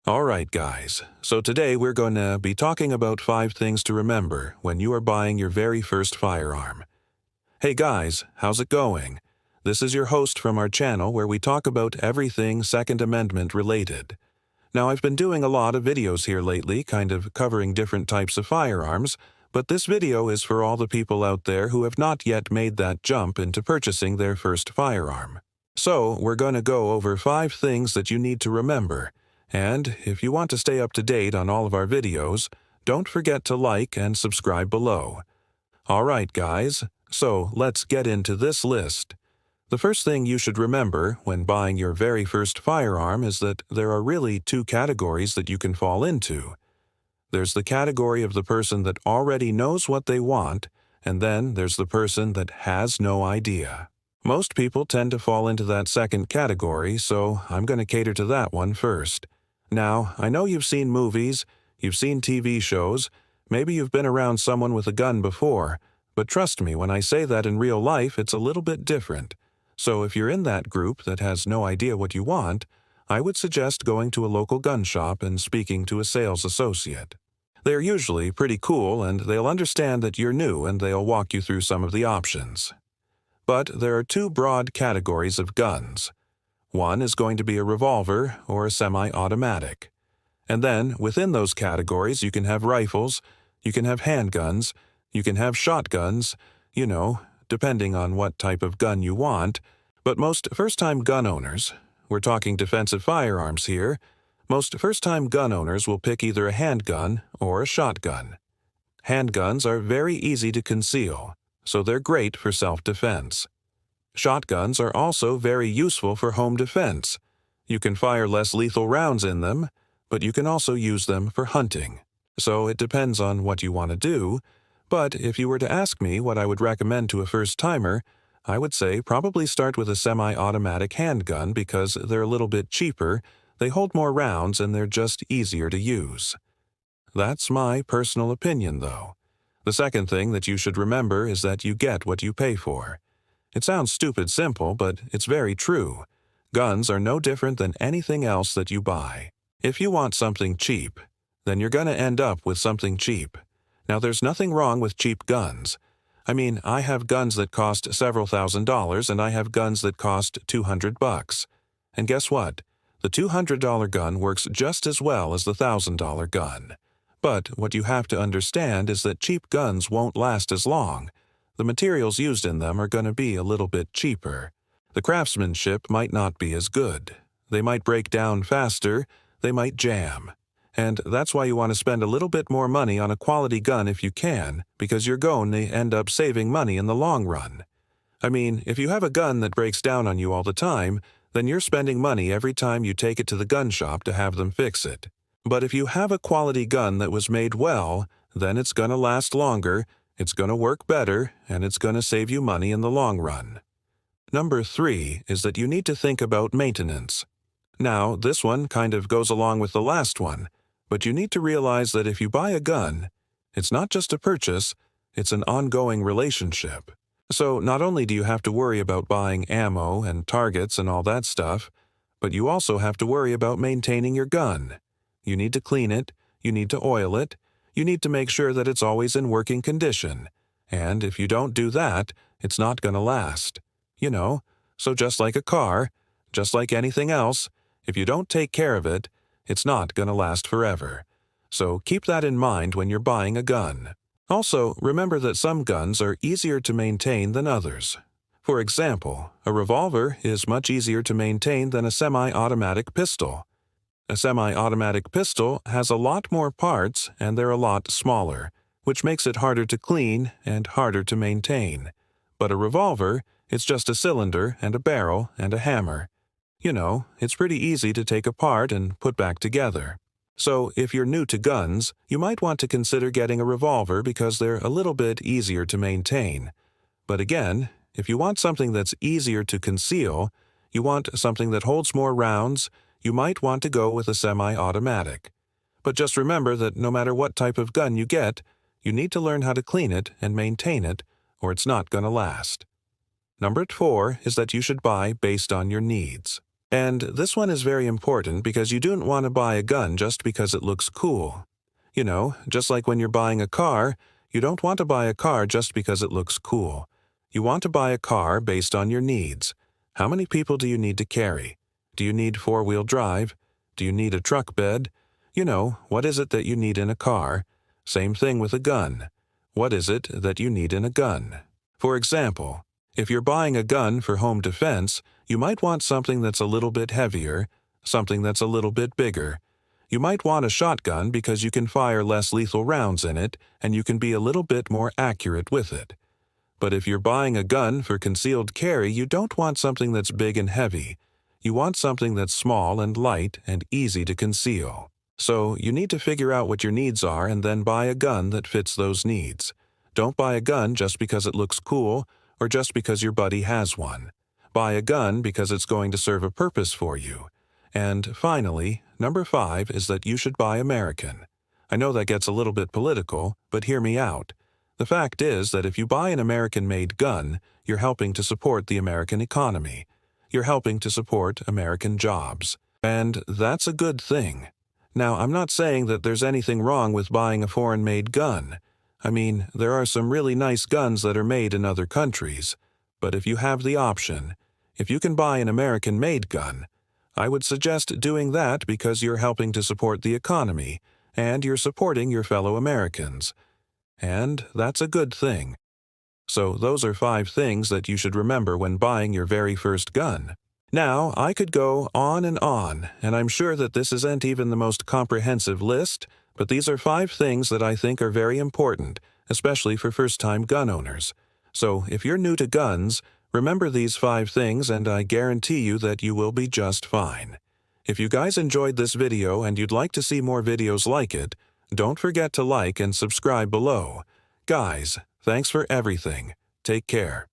Alright guys, so today we're going to be talking about 5 things to remember when you are buying your very first firearm. Hey guys, how's it going? This is your host from our channel where we talk about everything Second Amendment related. Now I've been doing a lot of videos here lately, kind of covering different types of firearms, but this video is for all the people out there who have not yet made that jump into purchasing their first firearm. So we're going to go over 5 things that you need to remember. And if you want to stay up to date on all of our videos, don't forget to like and subscribe below. Alright guys, so let's get into this list. The first thing you should remember when buying your very first firearm is that there are really 2 categories that you can fall into. There's the category of the person that already knows what they want, and then there's the person that has no idea. Most people tend to fall into that second category, so I'm going to cater to that one first. Now, I know you've seen movies, you've seen TV shows, maybe you've been around someone with a gun before, but trust me when I say that in real life it's a little bit different. So if you're in that group that has no idea what you want, I would suggest going to a local gun shop and speaking to a sales associate. They're usually pretty cool and they'll understand that you're new and they'll walk you through some of the options. But there are 2 broad categories of guns. One is going to be a revolver or a semi-automatic. And then, within those categories, you can have rifles, you can have handguns, you can have shotguns, depending on what type of gun you want. But most first-time gun owners, we're talking defensive firearms here, most first-time gun owners will pick either a handgun or a shotgun. Handguns are very easy to conceal, so they're great for self-defense. Shotguns are also very useful for home defense. You can fire less lethal rounds in them, but you can also use them for hunting. So it depends on what you want to do, but if you were to ask me what I would recommend to a first-timer, I would say probably start with a semi-automatic handgun because they're a little bit cheaper, they hold more rounds, and they're just easier to use. That's my personal opinion, though. The second thing that you should remember is that you get what you pay for. It sounds stupid simple, but it's very true. Guns are no different than anything else that you buy. If you want something cheap, then you're going to end up with something cheap. Now, there's nothing wrong with cheap guns. I mean, I have guns that cost several $1,000s, and I have guns that cost $200. And guess what? The $200 gun works just as well as the $1,000 gun. But what you have to understand is that cheap guns won't last as long. The materials used in them are going to be a little bit cheaper. The craftsmanship might not be as good. They might break down faster, they might jam. And that's why you want to spend a little bit more money on a quality gun if you can, because you're going to end up saving money in the long run. I mean, if you have a gun that breaks down on you all the time, then you're spending money every time you take it to the gun shop to have them fix it. But if you have a quality gun that was made well, then it's going to last longer, it's going to work better, and it's going to save you money in the long run. Number 3 is that you need to think about maintenance. Now, this one kind of goes along with the last one, but you need to realize that if you buy a gun, it's not just a purchase, it's an ongoing relationship. So not only do you have to worry about buying ammo and targets and all that stuff, but you also have to worry about maintaining your gun. You need to clean it, you need to oil it, you need to make sure that it's always in working condition. And if you don't do that, it's not going to last. So just like a car, just like anything else, if you don't take care of it, it's not going to last forever. So keep that in mind when you're buying a gun. Also, remember that some guns are easier to maintain than others. For example, a revolver is much easier to maintain than a semi-automatic pistol. A semi-automatic pistol has a lot more parts and they're a lot smaller, which makes it harder to clean and harder to maintain. But a revolver, it's just a cylinder and a barrel and a hammer. It's pretty easy to take apart and put back together. So if you're new to guns, you might want to consider getting a revolver because they're a little bit easier to maintain. But again, if you want something that's easier to conceal, you want something that holds more rounds, you might want to go with a semi-automatic. But just remember that no matter what type of gun you get, you need to learn how to clean it and maintain it, or it's not going to last. Number 4 is that you should buy based on your needs. And this one is very important because you don't want to buy a gun just because it looks cool. You know, just like when you're buying a car, you don't want to buy a car just because it looks cool. You want to buy a car based on your needs. How many people do you need to carry? Do you need four-wheel drive? Do you need a truck bed? You know, what is it that you need in a car? Same thing with a gun. What is it that you need in a gun? For example, if you're buying a gun for home defense, you might want something that's a little bit heavier, something that's a little bit bigger. You might want a shotgun because you can fire less lethal rounds in it and you can be a little bit more accurate with it. But if you're buying a gun for concealed carry, you don't want something that's big and heavy. You want something that's small and light and easy to conceal. So you need to figure out what your needs are and then buy a gun that fits those needs. Don't buy a gun just because it looks cool or just because your buddy has one. Buy a gun because it's going to serve a purpose for you. And finally, number 5 is that you should buy American. I know that gets a little bit political, but hear me out. The fact is that if you buy an American-made gun, you're helping to support the American economy. You're helping to support American jobs. And that's a good thing. Now, I'm not saying that there's anything wrong with buying a foreign-made gun. I mean, there are some really nice guns that are made in other countries. But if you have the option, if you can buy an American-made gun, I would suggest doing that because you're helping to support the economy, and you're supporting your fellow Americans. And that's a good thing. So those are 5 things that you should remember when buying your very first gun. Now, I could go on, and I'm sure that this isn't even the most comprehensive list, but these are 5 things that I think are very important, especially for first-time gun owners. So if you're new to guns, remember these 5 things and I guarantee you that you will be just fine. If you guys enjoyed this video and you'd like to see more videos like it, don't forget to like and subscribe below. Guys, thanks for everything. Take care.